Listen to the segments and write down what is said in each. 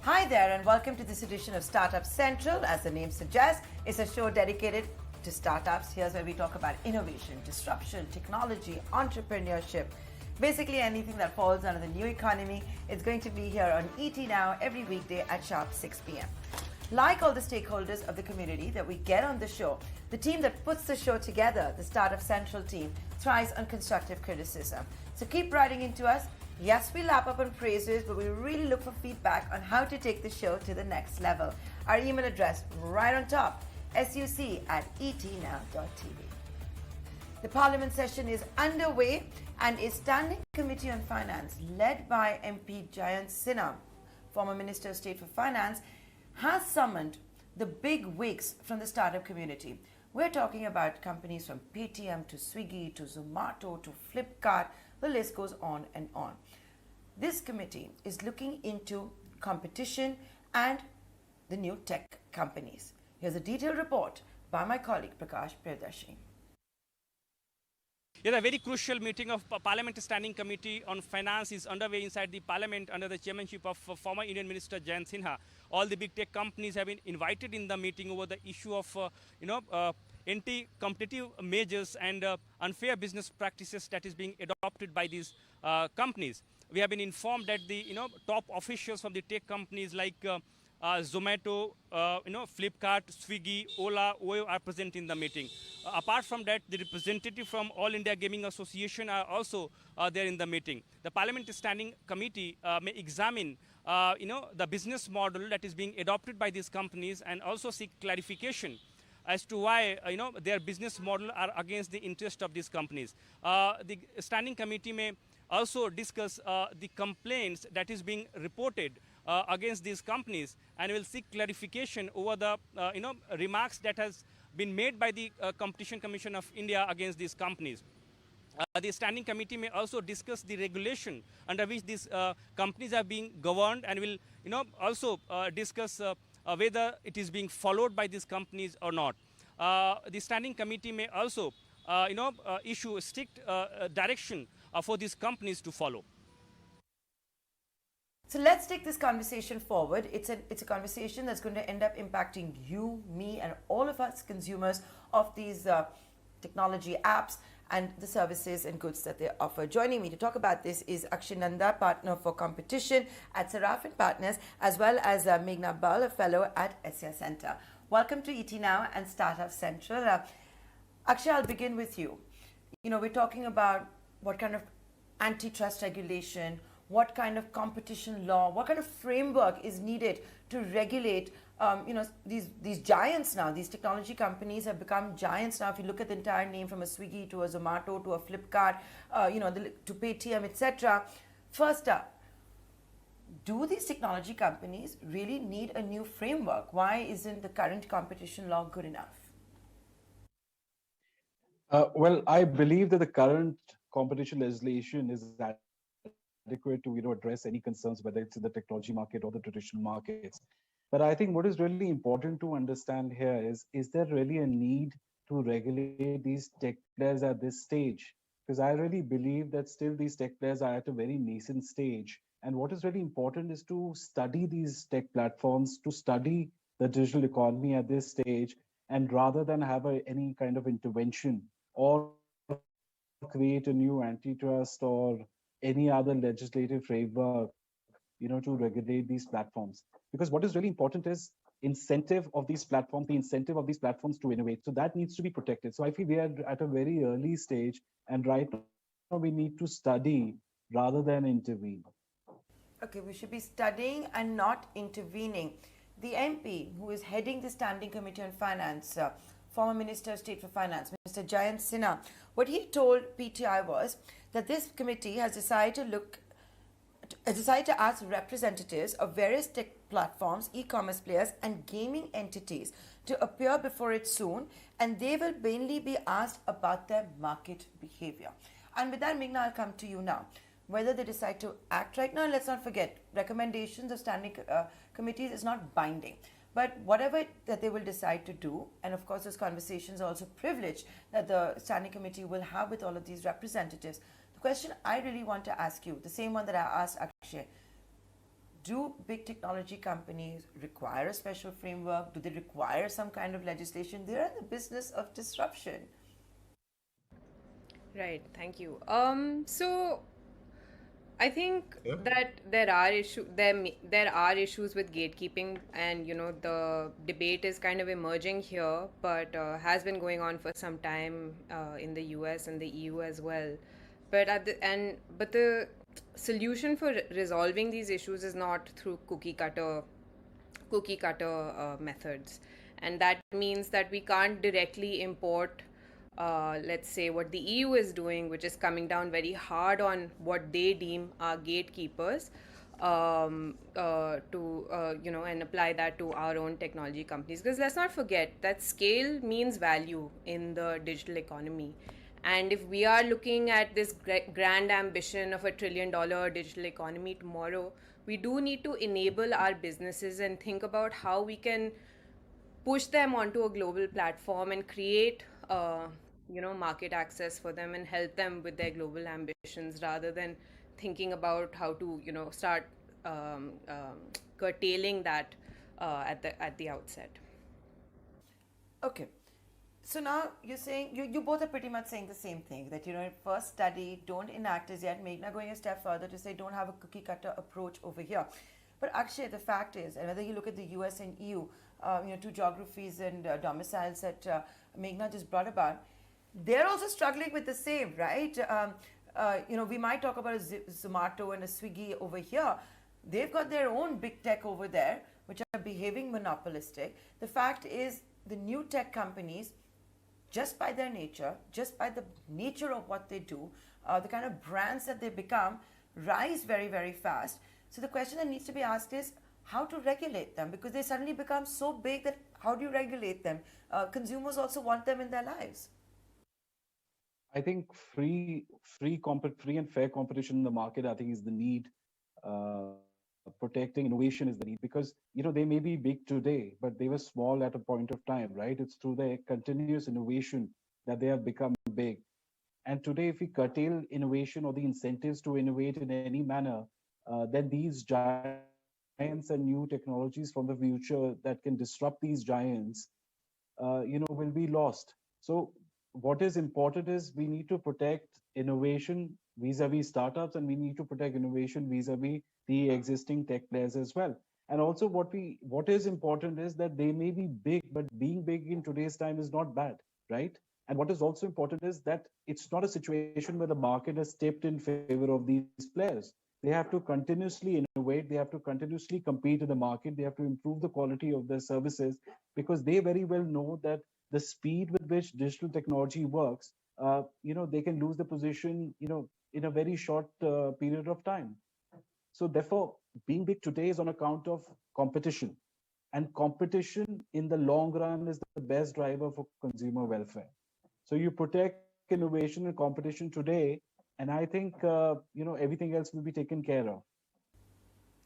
Hi there and welcome to this edition of Startup Central. As the name suggests, it's a show dedicated to startups. Here's where we talk about innovation, disruption, technology, entrepreneurship, basically anything that falls under the new economy. It's going to be here on ET Now every weekday at sharp 6 p.m. Like all the stakeholders of the community that we get on the show, the team that puts the show together, the Startup Central team, thrives on constructive criticism. So keep writing into us. Yes, we lap up on praises, but we really look for feedback on how to take the show to the next level. Our email address right on top, suc@etnow.tv. The Parliament session is underway and a standing committee on finance led by MP Jayant Sinha, former Minister of State for Finance, has summoned the big wigs from the startup community. We're talking about companies from Paytm to Swiggy to Zomato to Flipkart. The list goes on and on. This committee is looking into competition and the new tech companies. Here's a detailed report by my colleague Prakash, Priyadarshi. Yes, a very crucial meeting of Parliament Standing Committee on Finance is underway inside the Parliament under the chairmanship of former Indian Minister Jayant Sinha. All the big tech companies have been invited in the meeting over the issue of, anti-competitive measures and unfair business practices that is being adopted by these companies. We have been informed that the top officials from the tech companies like Zomato, Flipkart, Swiggy, Ola, Oyo are present in the meeting. Apart from that, the representative from All India Gaming Association are also there in the meeting. The Parliament Standing Committee may examine, the business model that is being adopted by these companies and also seek clarification as to why, their business model are against the interest of these companies. The Standing Committee may also discuss the complaints that is being reported against these companies and will seek clarification over the remarks that has been made by the Competition Commission of India against these companies. The Standing Committee may also discuss the regulation under which these companies are being governed and will also discuss whether it is being followed by these companies or not. The Standing Committee may also issue a strict direction for these companies to follow. So let's take this conversation forward. It's a conversation that's going to end up impacting you, me, and all of us consumers of these technology apps and the services and goods that they offer. Joining me to talk about this is Akshay Nanda, partner for competition at Saraf Partners, as well as Meghna Bal, a fellow at Esya Centre. Welcome to ET Now and Startup Central. Akshay, I'll begin with you. We're talking about what kind of antitrust regulation, what kind of competition law, what kind of framework is needed to regulate, these giants now. These technology companies have become giants now. If you look at the entire name, from a Swiggy to a Zomato to a Flipkart, to Paytm, etc. First up, do these technology companies really need a new framework? Why isn't the current competition law good enough? Well, I believe that the current competition legislation is adequate to address any concerns, whether it's in the technology market or the traditional markets. But I think what is really important to understand here is there really a need to regulate these tech players at this stage? Because I really believe that still these tech players are at a very nascent stage. And what is really important is to study these tech platforms, to study the digital economy at this stage, and rather than have any kind of intervention or create a new antitrust or any other legislative framework, to regulate these platforms. Because what is really important is incentive of these platforms, the incentive of these platforms to innovate. So that needs to be protected. So I feel we are at a very early stage, and right now we need to study rather than intervene. Okay, we should be studying and not intervening. The MP who is heading the Standing Committee on Finance, former Minister of State for Finance, Mr. Jayant Sinha, what he told PTI was that this committee has decided to ask representatives of various tech platforms, e-commerce players and gaming entities to appear before it soon, and they will mainly be asked about their market behavior. And with that, Meghna, I'll come to you now. Whether they decide to act right now, let's not forget, recommendations of standing committees is not binding. But whatever that they will decide to do, and of course those conversations are also privileged that the Standing Committee will have with all of these representatives. The question I really want to ask you, the same one that I asked Akshay, do big technology companies require a special framework? Do they require some kind of legislation? They're in the business of disruption. Right, thank you. So I think Yeah. that there are issues with gatekeeping, and the debate is kind of emerging here, but has been going on for some time in the US and the EU as well. But the solution for resolving these issues is not through cookie cutter methods, and that means that we can't directly import, let's say, what the EU is doing, which is coming down very hard on what they deem are gatekeepers, and apply that to our own technology companies. Because let's not forget that scale means value in the digital economy. And if we are looking at this grand ambition of $1 trillion digital economy tomorrow, we do need to enable our businesses and think about how we can push them onto a global platform and create market access for them and help them with their global ambitions, rather than thinking about how to start curtailing that at the outset. Okay. So now you're saying, you both are pretty much saying the same thing, that, first study, don't enact as yet. Meghna going a step further to say don't have a cookie cutter approach over here. But actually, the fact is, and whether you look at the US and EU, two geographies and domiciles that Meghna just brought about, they're also struggling with the same, right? We might talk about a Zomato and a Swiggy over here. They've got their own big tech over there, which are behaving monopolistic. The fact is, the new tech companies, just by their nature, just by the nature of what they do, the kind of brands that they become, rise very, very fast. So the question that needs to be asked is how to regulate them, because they suddenly become so big that how do you regulate them? Consumers also want them in their lives. I think free and fair competition in the market, I think, is the need. Protecting innovation is the need, because they may be big today, but they were small at a point of time, right? It's through their continuous innovation that they have become big. And today, if we curtail innovation or the incentives to innovate in any manner, then these giants and new technologies from the future that can disrupt these giants, will be lost. So what is important is we need to protect innovation vis-a-vis startups, and we need to protect innovation vis-a-vis the existing tech players as well. And also what is important is that they may be big, but being big in today's time is not bad, right? And what is also important is that it's not a situation where the market has stepped in favor of these players. They have to continuously innovate. They have to continuously compete in the market. They have to improve the quality of their services, because they very well know that the speed with which digital technology works, they can lose the position, in a very short period of time. So therefore, being big today is on account of competition. And competition in the long run is the best driver for consumer welfare. So you protect innovation and competition today, and I think, everything else will be taken care of.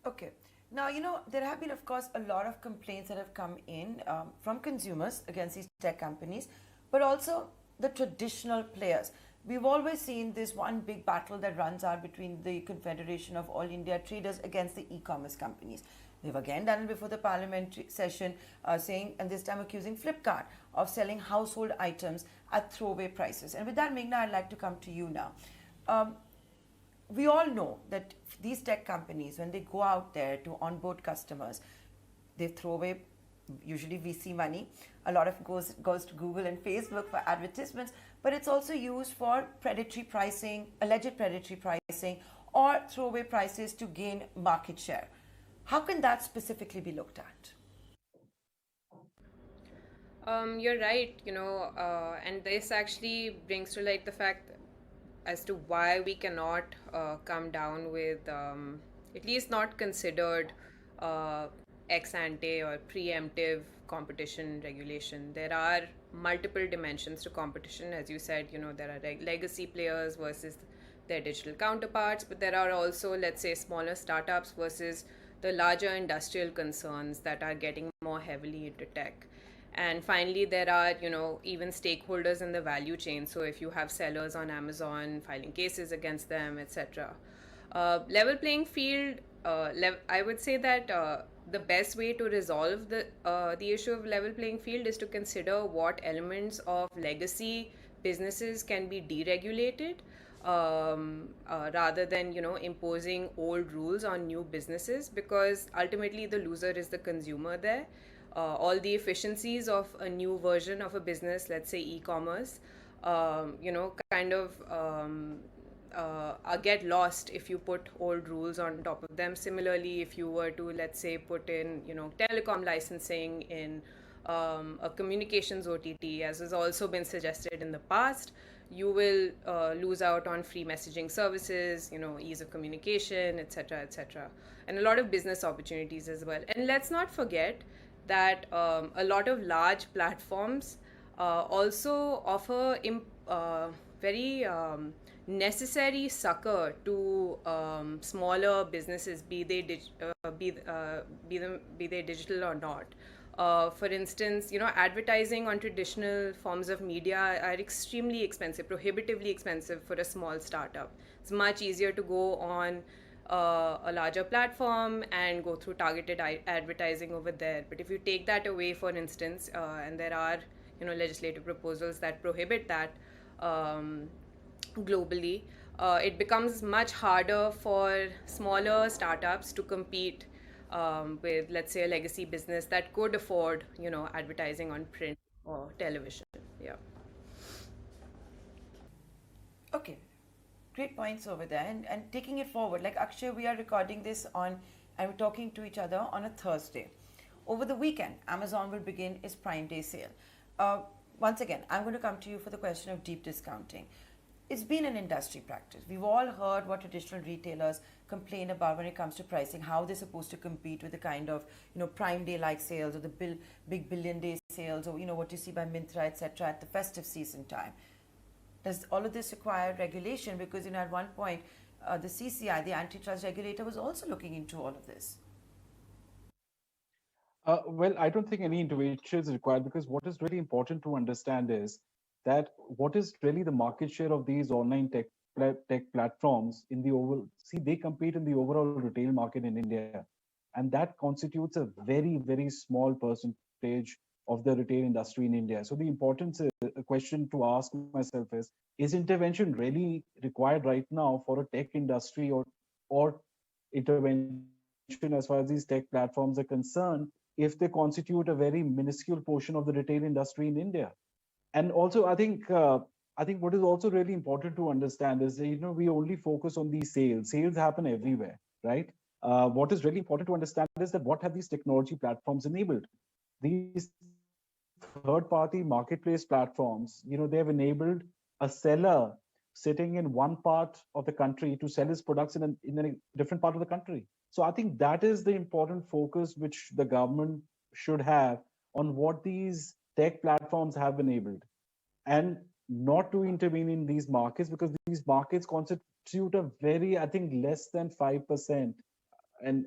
Okay. Now, there have been, of course, a lot of complaints that have come in from consumers against these tech companies, but also the traditional players. We've always seen this one big battle that runs out between the Confederation of All India Traders against the e-commerce companies. They've again done it before the parliamentary session, saying, and this time accusing Flipkart of selling household items at throwaway prices. And with that, Meghna, I'd like to come to you now. We all know that these tech companies, when they go out there to onboard customers, they throw away usually VC money. A lot of it goes to Google and Facebook for advertisements, but it's also used for predatory pricing, alleged predatory pricing, or throwaway prices to gain market share. How can that specifically be looked at? You're right, and this actually brings to light the fact as to why we cannot come down with, at least not considered, ex ante or preemptive competition regulation. There are multiple dimensions to competition. As you said, there are legacy players versus their digital counterparts, but there are also, let's say, smaller startups versus the larger industrial concerns that are getting more heavily into tech. And finally, there are, even stakeholders in the value chain. So if you have sellers on Amazon filing cases against them, etc. Level playing field I would say that the best way to resolve the issue of level playing field is to consider what elements of legacy businesses can be deregulated, rather than imposing old rules on new businesses, because ultimately the loser is the consumer there. All the efficiencies of a new version of a business, let's say e-commerce, kind of get lost if you put old rules on top of them. Similarly, if you were to, let's say, put in telecom licensing in a communications OTT, as has also been suggested in the past, you will lose out on free messaging services, ease of communication, etc., etc., and a lot of business opportunities as well. And let's not forget that a lot of large platforms also offer very necessary succor to smaller businesses, be they digital or not. For instance, advertising on traditional forms of media are extremely expensive, prohibitively expensive for a small startup. It's much easier to go on a larger platform and go through targeted advertising over there. But if you take that away, for instance, and there are legislative proposals that prohibit that globally, it becomes much harder for smaller startups to compete with, let's say, a legacy business that could afford advertising on print or television. Yeah. Okay, great points over there. And taking it forward, like Akshay, we are recording this on, and we're talking to each other on a Thursday. Over the weekend, Amazon will begin its Prime Day sale. Once again, I'm going to come to you for the question of deep discounting. It's been an industry practice. We've all heard what traditional retailers complain about when it comes to pricing, how they're supposed to compete with the kind of Prime Day like sales or the big billion day sales, or what you see by Myntra, etc. at the festive season time. Does all of this require regulation? Because at one point, the CCI, the antitrust regulator, was also looking into all of this. Well, I don't think any intervention is required, because what is really important to understand is that what is really the market share of these online tech platforms in the overall. See, they compete in the overall retail market in India, and that constitutes a very, very small percentage of the retail industry in India. So the importance, a question to ask myself is intervention really required right now for a tech industry, or intervention as far as these tech platforms are concerned, if they constitute a very minuscule portion of the retail industry in India? And also, I think what is also really important to understand is that, we only focus on these sales. Sales happen everywhere, right? What is really important to understand is that what have these technology platforms enabled? These third-party marketplace platforms, they have enabled a seller sitting in one part of the country to sell his products in a different part of the country. So I think that is the important focus which the government should have on what these tech platforms have enabled, and not to intervene in these markets, because these markets constitute a very, I think, less than 5%, and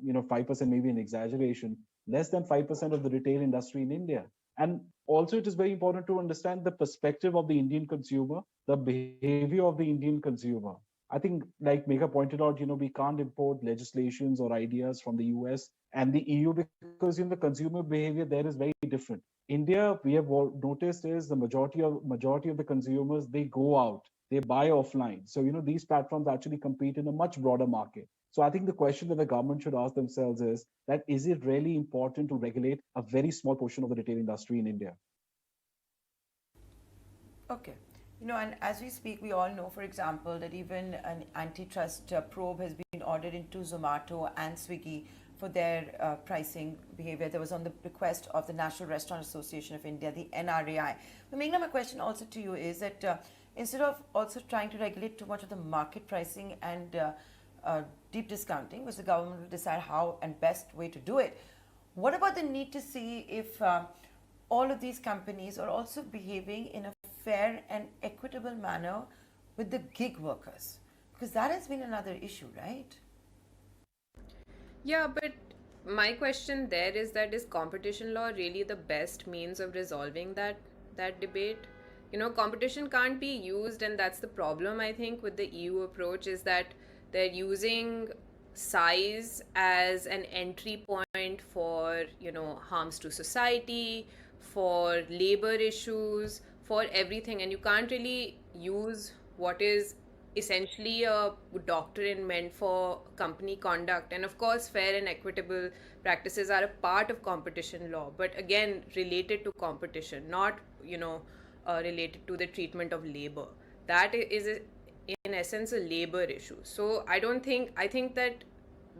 5% may be an exaggeration, less than 5% of the retail industry in India. And also, it is very important to understand the perspective of the Indian consumer, the behavior of the Indian consumer. I think, like Megha pointed out, we can't import legislations or ideas from the US and the EU, because the consumer behavior there is very different. India, we have noticed, is the majority of the consumers, they go out, they buy offline. So these platforms actually compete in a much broader market. So I think the question that the government should ask themselves is that, is it really important to regulate a very small portion of the retail industry in India? Okay. And as we speak, we all know, for example, that even an antitrust probe has been ordered into Zomato and Swiggy for their pricing behavior. That was on the request of the National Restaurant Association of India, the NRAI. But Meghna, my question also to you is that instead of also trying to regulate too much of the market pricing and deep discounting, which the government will decide how and best way to do it, what about the need to see if all of these companies are also behaving in a fair and equitable manner with the gig workers? Because that has been another issue, right? Yeah, but my question there is that, is competition law really the best means of resolving that debate? Competition can't be used, and that's the problem, I think, with the EU approach, is that they're using size as an entry point for, harms to society, for labor issues, for everything. And you can't really use what is essentially a doctrine meant for company conduct. And of course, fair and equitable practices are a part of competition law, but again, related to competition, not, related to the treatment of labor. That is in essence a labor issue. So I think that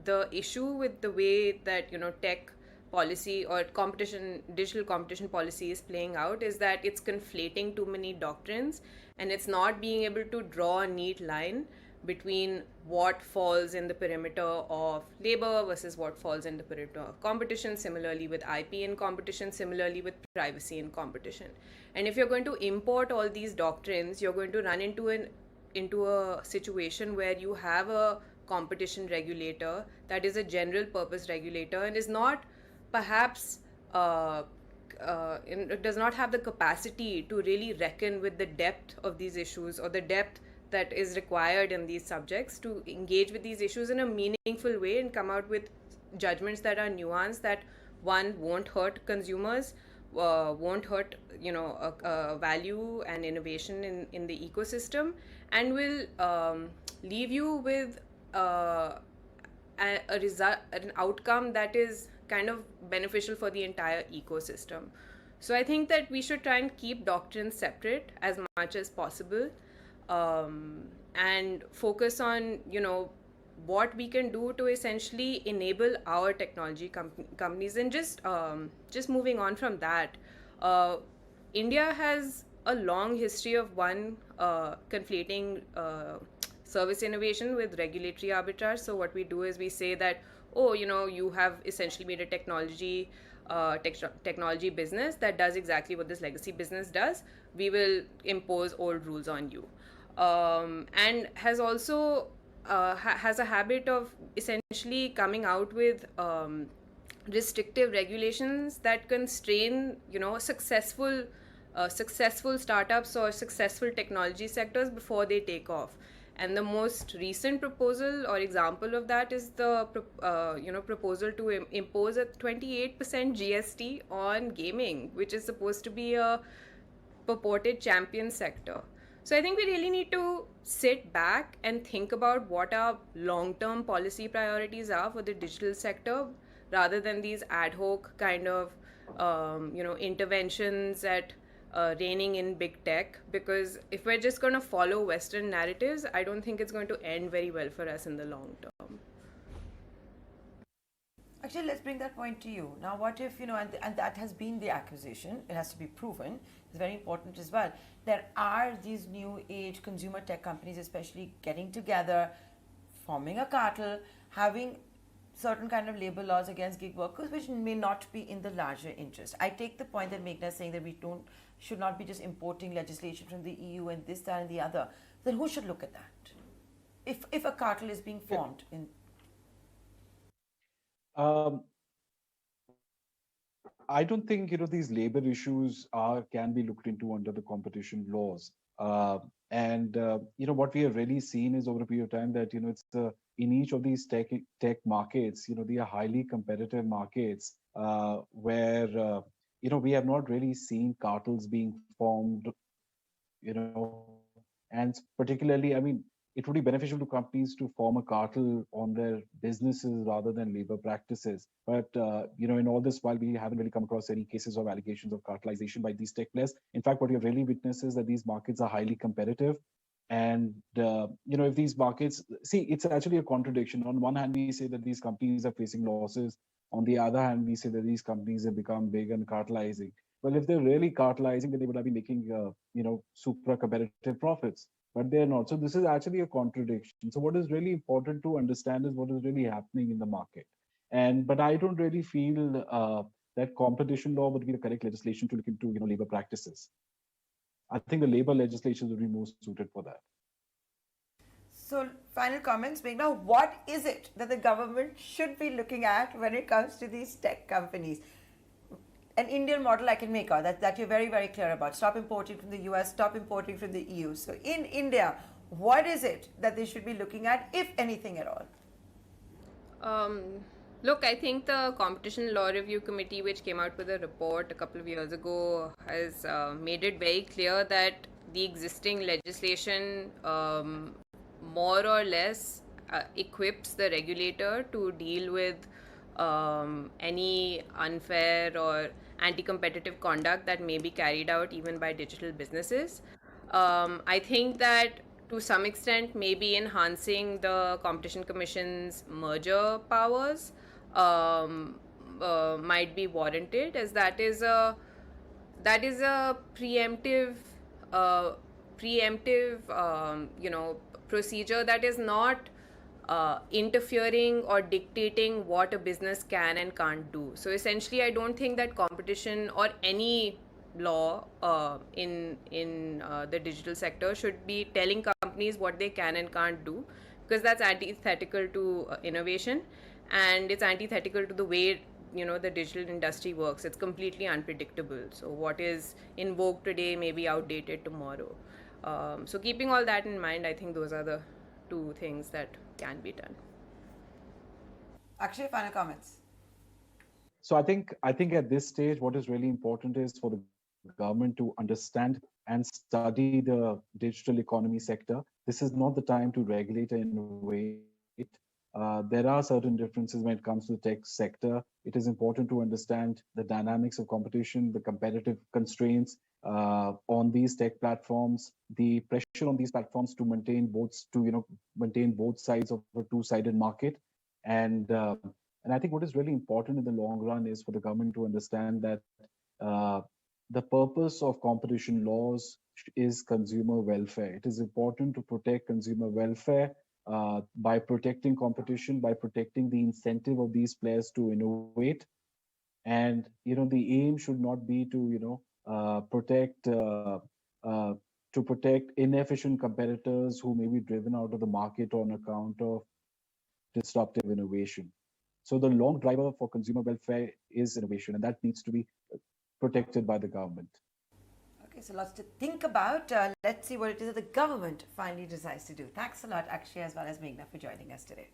the issue with the way that, tech policy or digital competition policy is playing out is that it's conflating too many doctrines, and it's not being able to draw a neat line between what falls in the perimeter of labor versus what falls in the perimeter of competition, similarly with IP in competition, similarly with privacy in competition. And if you're going to import all these doctrines, you're going to run into a situation where you have a competition regulator that is a general purpose regulator and is not perhaps it does not have the capacity to really reckon with the depth of these issues, or the depth that is required in these subjects to engage with these issues in a meaningful way and come out with judgments that are nuanced, that one won't hurt consumers, won't hurt value and innovation in the ecosystem, and will leave you with a result, an outcome that is kind of beneficial for the entire ecosystem. So I think that we should try and keep doctrines separate as much as possible, and focus on, what we can do to essentially enable our technology companies. And just moving on from that, India has a long history of conflating service innovation with regulatory arbitrage. So what we do is we say that, oh, you have essentially made a technology business that does exactly what this legacy business does. We will impose old rules on you, and has also has a habit of essentially coming out with restrictive regulations that constrain, successful startups or successful technology sectors before they take off. And the most recent proposal or example of that is the proposal to impose a 28% GST on gaming, which is supposed to be a purported champion sector. So I think we really need to sit back and think about what our long-term policy priorities are for the digital sector, rather than these ad hoc kind of interventions at reining in big tech. Because if we're just going to follow Western narratives, I don't think it's going to end very well for us in the long term. Actually, let's bring that point to you. Now, what if, and that has been the accusation, it has to be proven, it's very important as well. There are these new age consumer tech companies, especially getting together, forming a cartel, having certain kind of labor laws against gig workers, which may not be in the larger interest. I take the point that Meghna is saying that should not be just importing legislation from the EU and this, that, and the other. Then who should look at that? If a cartel is being formed in. I don't think these labor issues can be looked into under the competition laws. And what we have really seen is over a period of time that it's in each of these tech markets, they are highly competitive markets where we have not really seen cartels being formed, and particularly, I mean, it would be beneficial to companies to form a cartel on their businesses rather than labor practices. But, in all this while, we haven't really come across any cases of allegations of cartelization by these tech players. In fact, what we have really witnessed is that these markets are highly competitive. And, if these markets, see, it's actually a contradiction. On one hand, we say that these companies are facing losses. On the other hand, we say that these companies have become big and cartelizing. Well, if they're really cartelizing, then they would have been making, super competitive profits. But they're not. So this is actually a contradiction. So what is really important to understand is what is really happening in the market. But I don't really feel that competition law would be the correct legislation to look into, labor practices. I think the labor legislation would be most suited for that. So, final comments, Meghna. What is it that the government should be looking at when it comes to these tech companies? An Indian model I can make out that you're very, very clear about. Stop importing from the US, stop importing from the EU. So in India, what is it that they should be looking at, if anything at all? Um, Look, I think the Competition Law Review Committee, which came out with a report a couple of years ago, has made it very clear that the existing legislation more or less equips the regulator to deal with any unfair or anti competitive conduct that may be carried out even by digital businesses. I think that to some extent, maybe enhancing the Competition Commission's merger powers might be warranted, as that is a uh, preemptive procedure that is not interfering or dictating what a business can and can't do. So essentially, I don't think that competition or any law in the digital sector should be telling companies what they can and can't do, because that's antithetical to innovation, and it's antithetical to the way the digital industry works. It's completely unpredictable. So what is in vogue today may be outdated tomorrow. So keeping all that in mind, I think those are the two things that can be done. Akshay, final comments. So I think at this stage, what is really important is for the government to understand and study the digital economy sector. This is not the time to regulate and innovate. There are certain differences when it comes to the tech sector. It is important to understand the dynamics of competition, the competitive constraints on these tech platforms, the pressure on these platforms to maintain both sides of a two-sided market, and uh, and I think what is really important in the long run is for the government to understand that uh, the purpose of competition laws is consumer welfare. It is important to protect consumer welfare by protecting competition, by protecting the incentive of these players to innovate. And the aim should not be to uh, protect inefficient competitors who may be driven out of the market on account of disruptive innovation. So the long driver for consumer welfare is innovation, and that needs to be protected by the government. Okay, so lots to think about. Let's see what it is that the government finally decides to do. Thanks a lot, Akshay, as well as Meghna, for joining us today.